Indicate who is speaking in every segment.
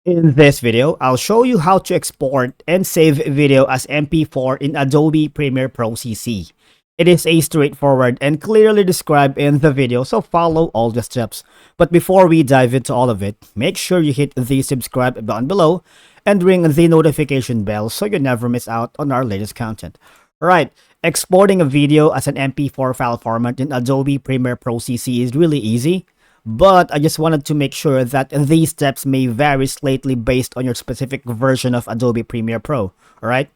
Speaker 1: In this video, I'll show you how to export and save video as MP4 in Adobe Premiere Pro CC. It is a straightforward and clearly described in the video, so follow all the steps. But before we dive into all of it, make sure you hit the subscribe button below and ring the notification bell so you never miss out on our latest content. Alright, exporting a video as an MP4 file format in Adobe Premiere Pro CC is really easy. But I just wanted to make sure that these steps may vary slightly based on your specific version of Adobe Premiere Pro, alright?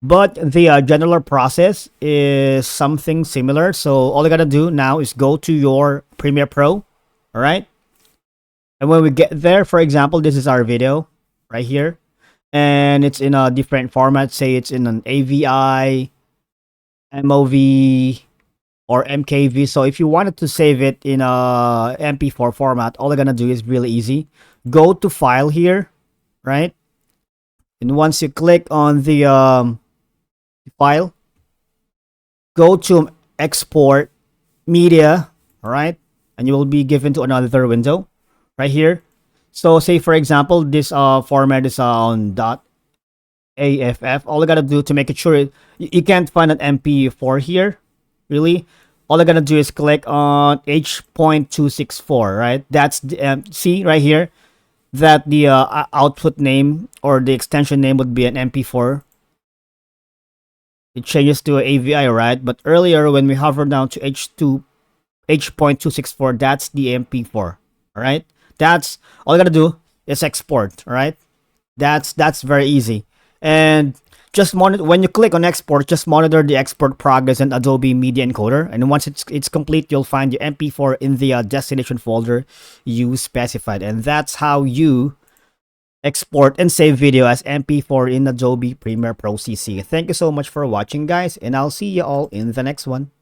Speaker 1: But the general process is something similar. So all you gotta do now is go to your Premiere Pro, alright? And when we get there, for example, this is our video right here. And it's in a different format. Say it's in an AVI, MOV, or MKV. So if you wanted to save it in a MP4 format, all you're gonna do is really easy. Go to File here, right? And once you click on the file, go to Export Media, all right? And you will be given to another window right here. So say for example, this format is on .aff. All you gotta do to make it sure you can't find an MP4 here, really. All I gotta do is click on H.264, right? That's the see right here that the output name or the extension name would be an MP4. It changes to AVI, right? But earlier when we hover down to H.264, that's the MP4, all right? That's all I gotta do is export, all right? That's very easy. And just monitor when you click on export, just monitor the export progress in Adobe Media Encoder, and once it's complete, you'll find your MP4 in the destination folder you specified. And that's how you export and save video as MP4 in Adobe Premiere Pro CC. Thank you so much for watching, guys, and I'll see you all in the next one.